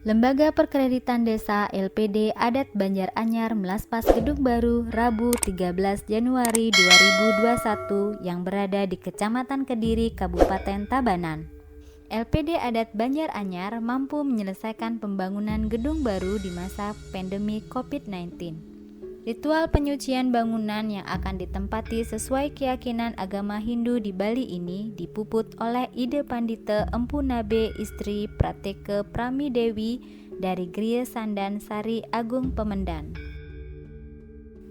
Lembaga Perkreditan Desa LPD Adat Banjaranyar melaspas gedung baru Rabu 13 Januari 2021 yang berada di Kecamatan Kediri, Kabupaten Tabanan. LPD Adat Banjaranyar mampu menyelesaikan pembangunan gedung baru di masa pandemi COVID-19. Ritual penyucian bangunan yang akan ditempati sesuai keyakinan agama Hindu di Bali ini dipuput oleh Ide Pandita Empu Nabe istri Prateke Pramidewi dari Griya Sandan Sari Agung Pemendan.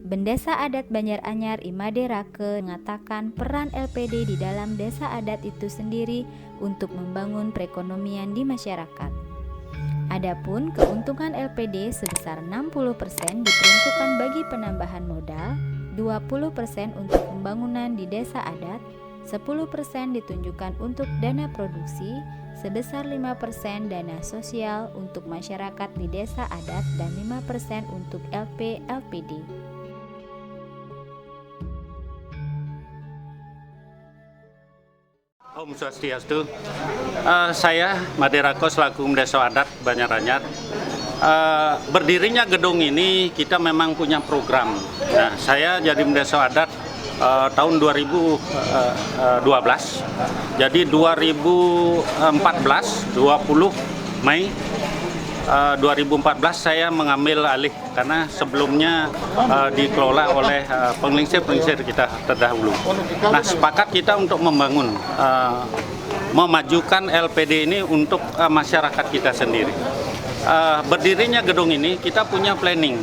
Bendesa Adat Banjaranyar Imade Rake mengatakan peran LPD di dalam desa adat itu sendiri untuk membangun perekonomian di masyarakat. Adapun keuntungan LPD sebesar 60% diperuntukkan bagi penambahan modal, 20% untuk pembangunan di desa adat, 10% ditunjukkan untuk dana produksi, sebesar 5% dana sosial untuk masyarakat di desa adat dan 5% untuk LPD. Om Swastiastu. Saya Made Rake selaku Mdeso Adat Banjaranyar. Berdirinya gedung ini kita memang punya program. Nah, saya jadi Mdeso Adat tahun 2012. Jadi 2014 20 Mei 2014 saya mengambil alih karena sebelumnya dikelola oleh penglingsir kita terdahulu. Nah, sepakat kita untuk membangun, memajukan LPD ini untuk masyarakat kita sendiri. Berdirinya gedung ini kita punya planning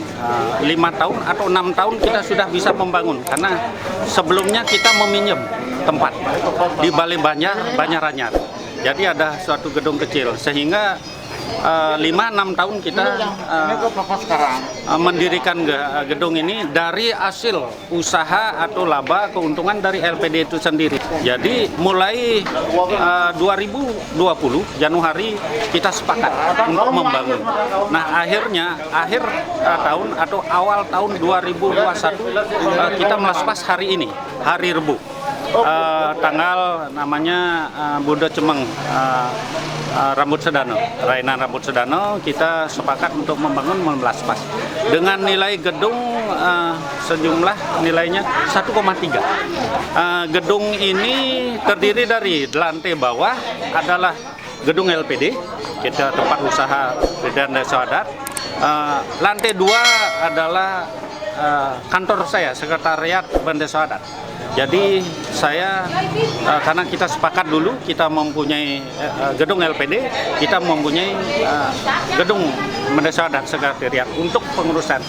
5 tahun atau 6 tahun kita sudah bisa membangun karena sebelumnya kita meminjam tempat di Balai Banjaranyar. Jadi ada suatu gedung kecil sehingga 5-6 tahun kita mendirikan gedung ini dari hasil usaha atau laba keuntungan dari LPD itu sendiri. Jadi mulai 2020 Januari kita sepakat untuk membangun. Nah, akhir tahun atau awal tahun 2021 kita melaspas hari ini, hari Rebu. Tanggal namanya Buddha Cemeng Rambut Sedano, Rainan Rambut Sedano, kita sepakat untuk membangun melaspas dengan nilai gedung sejumlah nilainya 1,3. Gedung ini terdiri dari lantai bawah adalah gedung LPD, kita tempat usaha dan desa adat. Lantai 2 adalah kantor saya, sekretariat Bendesa Adat. Jadi saya karena kita sepakat dulu kita mempunyai gedung LPD, kita mempunyai gedung Bendesa Adat sekretariat untuk pengurusan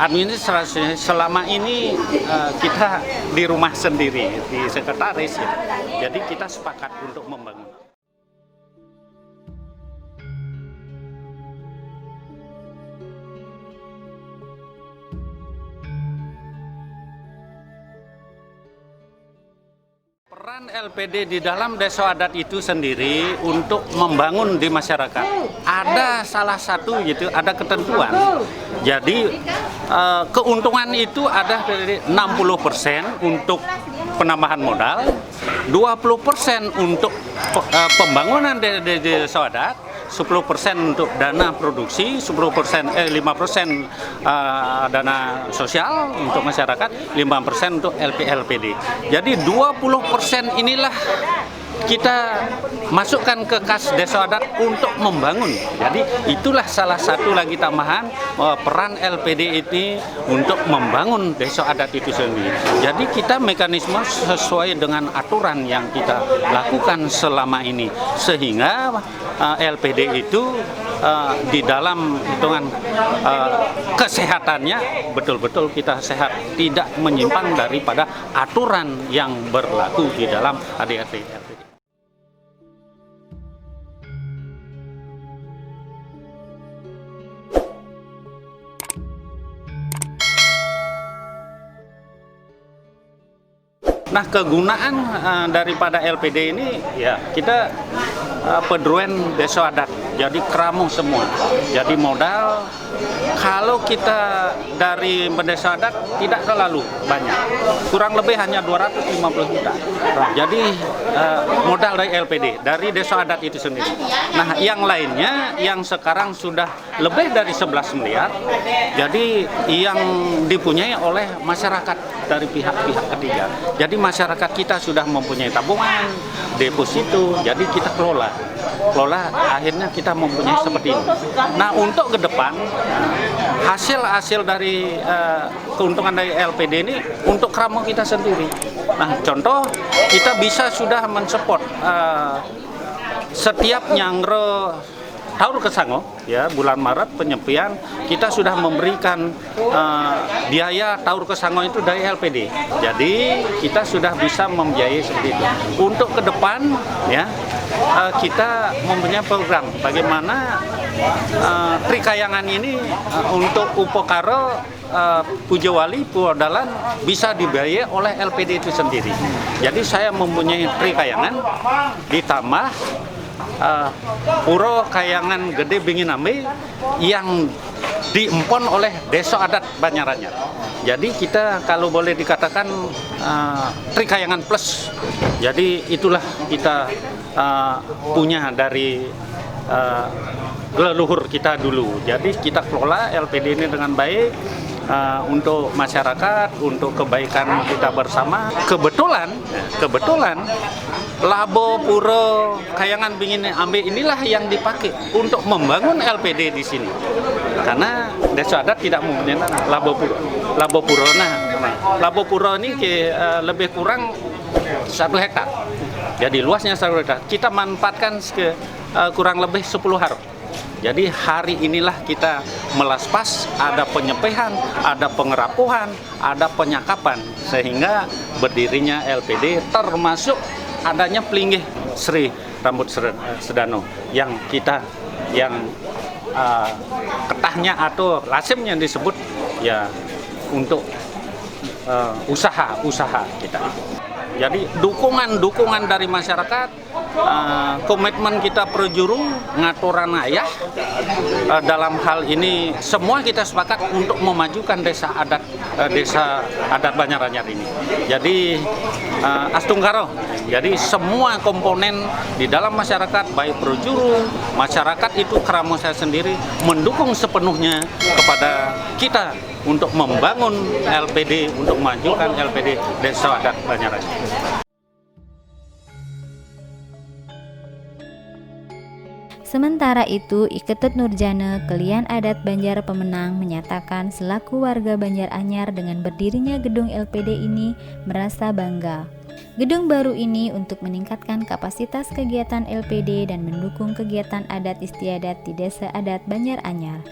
administrasi. Selama ini kita di rumah sendiri di sekretaris ya. Jadi kita sepakat untuk membangun. Peran LPD di dalam desa adat itu sendiri untuk membangun di masyarakat. Ada salah satu gitu, ada ketentuan. Jadi keuntungan itu ada dari 60% untuk penambahan modal, 20% untuk pembangunan di desa adat, 10% untuk dana produksi, 5% dana sosial untuk masyarakat, 5% untuk LPD. Jadi 20% inilah kita masukkan ke kas desa adat untuk membangun. Jadi itulah salah satu lagi tambahan peran LPD ini untuk membangun desa adat itu sendiri. Jadi kita mekanisme sesuai dengan aturan yang kita lakukan selama ini sehingga LPD itu di dalam hitungan kesehatannya betul-betul kita sehat, tidak menyimpang daripada aturan yang berlaku di dalam ADART LPD. Nah, kegunaan daripada LPD ini ya kita Pedruen Desa Adat. jadi keramu semua. Jadi modal kalau kita dari Desa Adat tidak terlalu banyak, kurang lebih hanya 250 juta. Jadi modal dari LPD, dari Desa Adat itu sendiri. Nah, yang lainnya yang sekarang sudah lebih dari 11 miliar, jadi yang dipunyai oleh masyarakat dari pihak-pihak ketiga. Jadi masyarakat kita sudah mempunyai tabungan, deposito, jadi kita kelola, akhirnya kita mempunyai seperti ini. Nah, untuk ke depan hasil dari keuntungan dari LPD ini untuk keramu kita sendiri. Nah, contoh kita bisa sudah mensupport setiap nyangro Taur Kesango, ya, bulan Maret penyepian kita sudah memberikan biaya Taur Kesango itu dari LPD. Jadi kita sudah bisa membiayai seperti itu. Untuk ke depan, ya, kita mempunyai program bagaimana Trikayangan ini untuk Upokaro, Pujawali, Puadalan bisa dibiayai oleh LPD itu sendiri. Jadi saya mempunyai Trikayangan ditambah Puro Kayangan Gede Binginambe yang diempon oleh Desa Adat Banjaranyar. Jadi kita kalau boleh dikatakan Trikayangan plus. Jadi itulah kita punya dari leluhur kita dulu. Jadi kita kelola LPD ini dengan baik untuk masyarakat, untuk kebaikan kita bersama. Kebetulan Labo Puro Kayangan Binginambe inilah yang dipakai untuk membangun LPD di sini. Karena Desa Adat tidak mempunyai Labo Puro. Nah, Labo Puro ini lebih kurang 1 hektar. Jadi luasnya 1 hektar. Kita manfaatkan kurang lebih 10 hari. Jadi hari inilah kita melaspas, ada penyepihan, ada pengerapuhan, ada penyakapan, sehingga berdirinya LPD, termasuk adanya Pelinggih Sri Rambut Sedano yang ketahnya atau lasimnya disebut ya untuk usaha kita. Jadi dukungan dari masyarakat, komitmen kita perjuru, ngaturan ayah, dalam hal ini semua kita sepakat untuk memajukan Desa Adat Banjaranyar ini. Jadi Astungkaro, jadi semua komponen di dalam masyarakat, baik perjuru, masyarakat itu keramu saya sendiri mendukung sepenuhnya kepada kita untuk membangun LPD, untuk memajukan LPD Desa Adat Banjaranyar. Sementara itu, Iketut Nurjana, Kelian Adat Banjar Pemenang, menyatakan selaku warga Banjaranyar dengan berdirinya gedung LPD ini merasa bangga. Gedung baru ini untuk meningkatkan kapasitas kegiatan LPD dan mendukung kegiatan adat istiadat di Desa Adat Banjaranyar.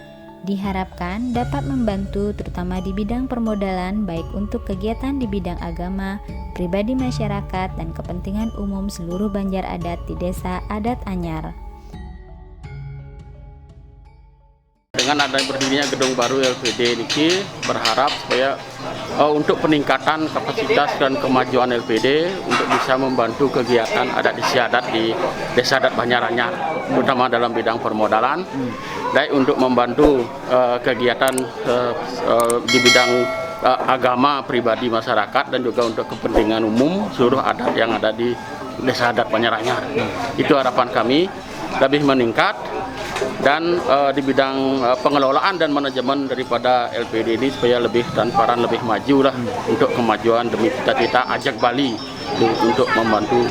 Diharapkan dapat membantu terutama di bidang permodalan baik untuk kegiatan di bidang agama, pribadi masyarakat, dan kepentingan umum seluruh Banjar Adat di Desa Adat Anyar. Dengan adanya berdirinya gedung baru LPD ini berharap supaya untuk peningkatan kapasitas dan kemajuan LPD untuk bisa membantu kegiatan adat istiadat di Desa Adat Banjaranyar, terutama dalam bidang permodalan, baik untuk membantu kegiatan di bidang agama pribadi masyarakat dan juga untuk kepentingan umum seluruh adat yang ada di Desa Adat Banjaranyar. Itu harapan kami lebih meningkat. Dan di bidang pengelolaan dan manajemen daripada LPD ini supaya lebih transparan, lebih maju lah untuk kemajuan demi cita-cita Ajak Bali untuk membantu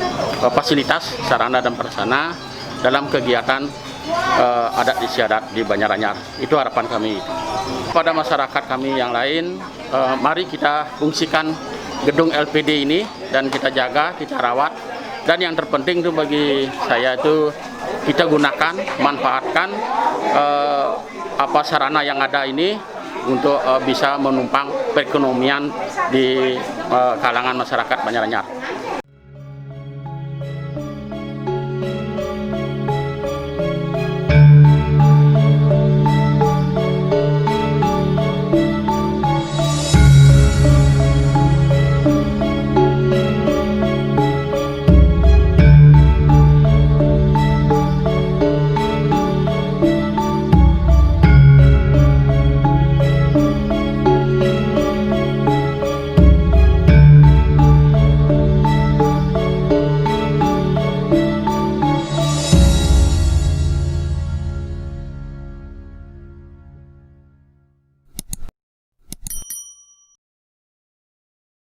fasilitas sarana dan prasarana dalam kegiatan adat istiadat di Banjaranyar. Itu harapan kami. Pada masyarakat kami yang lain, mari kita fungsikan gedung LPD ini dan kita jaga, kita rawat. Dan yang terpenting itu bagi saya itu kita gunakan, manfaatkan sarana yang ada ini untuk bisa menumpang perekonomian di kalangan masyarakat Banjaranyar.